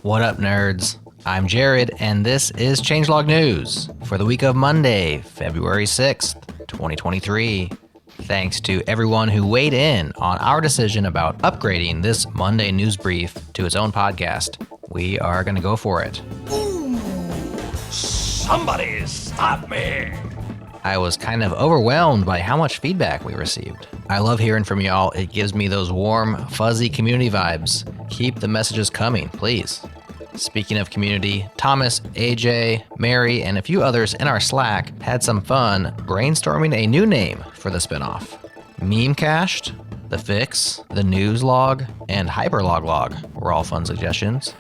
What up, nerds? I'm Jared, and this is Changelog News for the week of Monday, February 6th, 2023. Thanks to everyone who weighed in on our decision about upgrading this Monday news brief to its own podcast. We are going to go for it. Ooh, somebody stop me! I was kind of overwhelmed by how much feedback we received. I love hearing from y'all. It gives me those warm, fuzzy community vibes. Keep the messages coming, please. Speaking of community, Thomas, AJ, Mary, and a few others in our Slack had some fun brainstorming a new name for the spinoff. Memecached, The Fix, The News Log, and Hyperlog Log were all fun suggestions.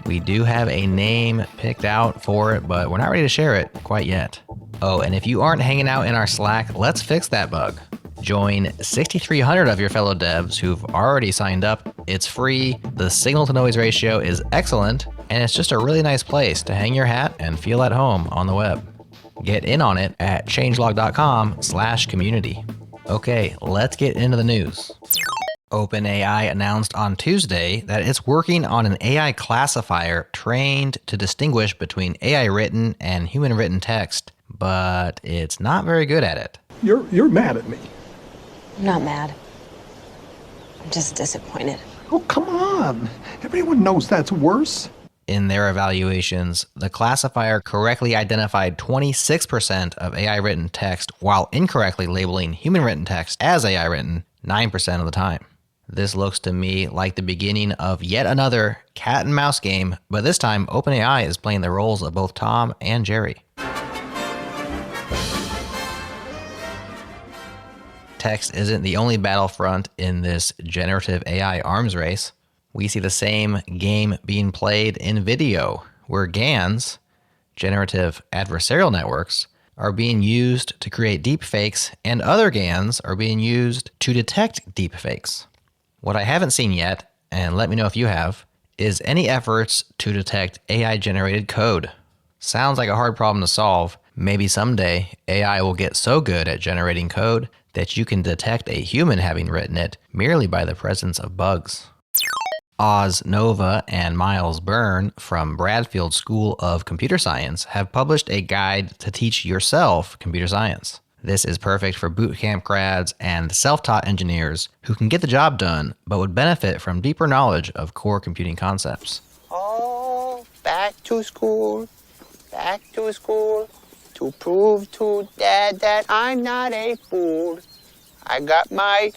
We do have a name picked out for it, but we're not ready to share it quite yet. Oh, and if you aren't hanging out in our Slack, let's fix that bug. Join 6,300 of your fellow devs who've already signed up. It's free, the signal-to-noise ratio is excellent, and it's just a really nice place to hang your hat and feel at home on the web. Get in on it at changelog.com/community. Okay, let's get into the news. OpenAI announced on Tuesday that it's working on an AI classifier trained to distinguish between AI-written and human-written text, but it's not very good at it. You're mad at me. I'm not mad. I'm just disappointed. Oh, come on. Everyone knows that's worse. In their evaluations, the classifier correctly identified 26% of AI-written text while incorrectly labeling human-written text as AI-written 9% of the time. This looks to me like the beginning of yet another cat and mouse game, but this time OpenAI is playing the roles of both Tom and Jerry. Text isn't the only battlefront in this generative AI arms race. We see the same game being played in video, where GANs, generative adversarial networks, are being used to create deepfakes, and other GANs are being used to detect deepfakes. What I haven't seen yet, and let me know if you have, is any efforts to detect AI-generated code. Sounds like a hard problem to solve. Maybe someday AI will get so good at generating code that you can detect a human having written it merely by the presence of bugs. Nova and Myles Byrne from Bradfield School of Computer Science have published a guide to teach yourself computer science. This is perfect for bootcamp grads and self-taught engineers who can get the job done but would benefit from deeper knowledge of core computing concepts. Oh, back to school to prove to Dad that I'm not a fool. I got my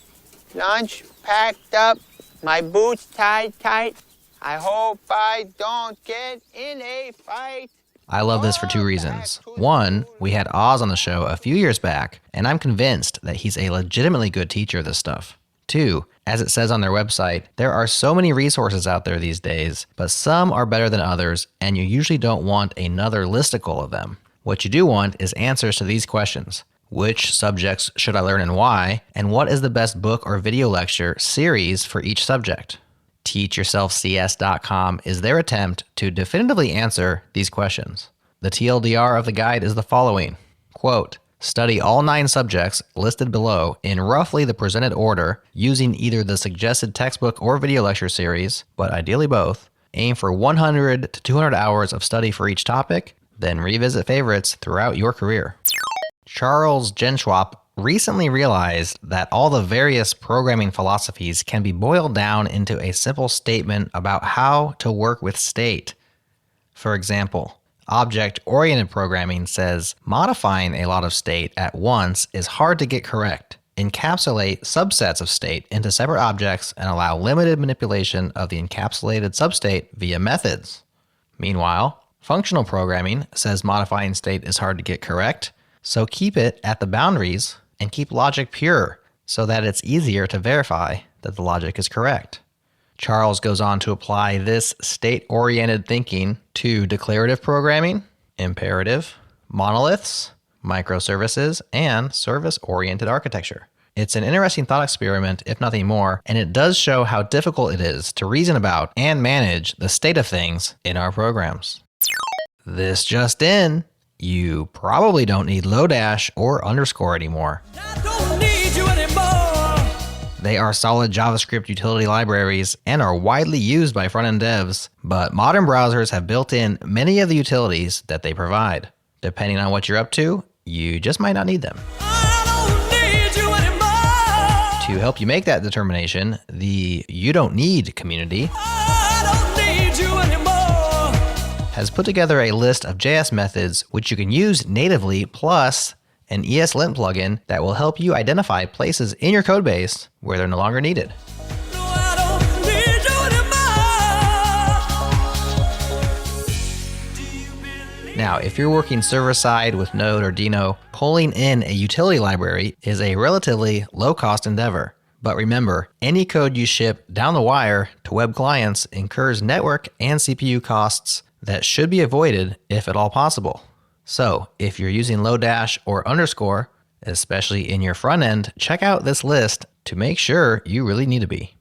lunch packed up, my boots tied tight. I hope I don't get in a fight. I love this for two reasons. One, we had Oz on the show a few years back, and I'm convinced that he's a legitimately good teacher of this stuff. Two, as it says on their website, there are so many resources out there these days, but some are better than others, and you usually don't want another listicle of them. What you do want is answers to these questions. Which subjects should I learn and why? And what is the best book or video lecture series for each subject? TeachYourselfCS.com is their attempt to definitively answer these questions. The TLDR of the guide is the following. Quote, study all 9 subjects listed below in roughly the presented order using either the suggested textbook or video lecture series, but ideally both. Aim for 100 to 200 hours of study for each topic, then revisit favorites throughout your career. Charles Genschwap recently realized that all the various programming philosophies can be boiled down into a simple statement about how to work with state. For example, object-oriented programming says modifying a lot of state at once is hard to get correct. Encapsulate subsets of state into separate objects and allow limited manipulation of the encapsulated substate via methods. Meanwhile, functional programming says modifying state is hard to get correct, so keep it at the boundaries and keep logic pure so that it's easier to verify that the logic is correct. Charles goes on to apply this state-oriented thinking to declarative programming, imperative, monoliths, microservices, and service-oriented architecture. It's an interesting thought experiment, if nothing more, and it does show how difficult it is to reason about and manage the state of things in our programs. This just in. You probably don't need Lodash or underscore anymore. I don't need you anymore. They are solid JavaScript utility libraries and are widely used by front-end devs, but modern browsers have built in many of the utilities that they provide. Depending on what you're up to, you just might not need them. To help you make that determination, the You Don't Need community has put together a list of JS methods which you can use natively, plus an ESLint plugin that will help you identify places in your codebase where they're no longer needed. Now, if you're working server-side with Node or Deno, pulling in a utility library is a relatively low-cost endeavor. But remember, any code you ship down the wire to web clients incurs network and CPU costs that should be avoided if at all possible. So, if you're using Lodash or underscore, especially in your front end, check out this list to make sure you really need to be.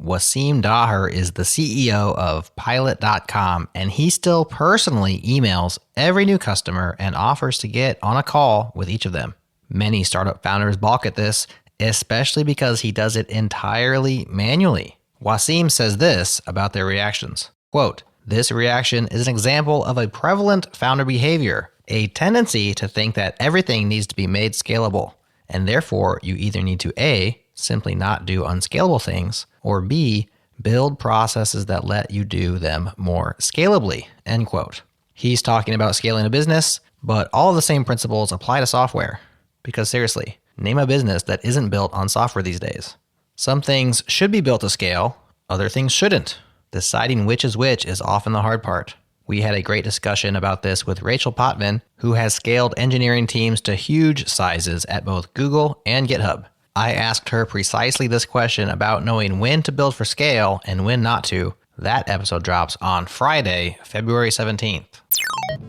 Waseem Daher is the CEO of Pilot.com, and he still personally emails every new customer and offers to get on a call with each of them. Many startup founders balk at this, especially because he does it entirely manually. Waseem says this about their reactions. Quote, "This reaction is an example of a prevalent founder behavior, a tendency to think that everything needs to be made scalable, and therefore you either need to A, simply not do unscalable things, or B, build processes that let you do them more scalably," end quote. He's talking about scaling a business, but all of the same principles apply to software. Because seriously, name a business that isn't built on software these days. Some things should be built to scale, other things shouldn't. Deciding which is often the hard part. We had a great discussion about this with Rachel Potvin, who has scaled engineering teams to huge sizes at both Google and GitHub. I asked her precisely this question about knowing when to build for scale and when not to. That episode drops on Friday, February 17th.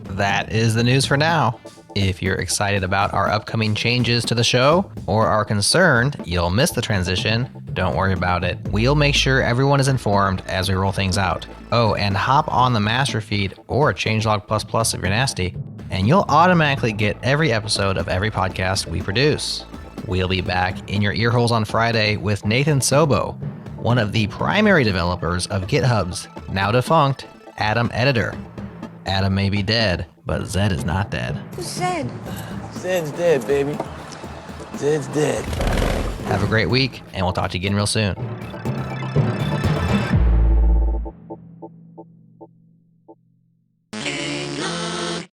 That is the news for now. If you're excited about our upcoming changes to the show or are concerned you'll miss the transition, don't worry about it. We'll make sure everyone is informed as we roll things out. Oh, and hop on the master feed or changelog++ if you're nasty, and you'll automatically get every episode of every podcast we produce. We'll be back in your earholes on Friday with Nathan Sobo, one of the primary developers of GitHub's now defunct Atom editor. Atom may be dead, but Zed is not dead. Who's Zed? Zed's dead, baby. Zed's dead. Have a great week, and we'll talk to you again real soon.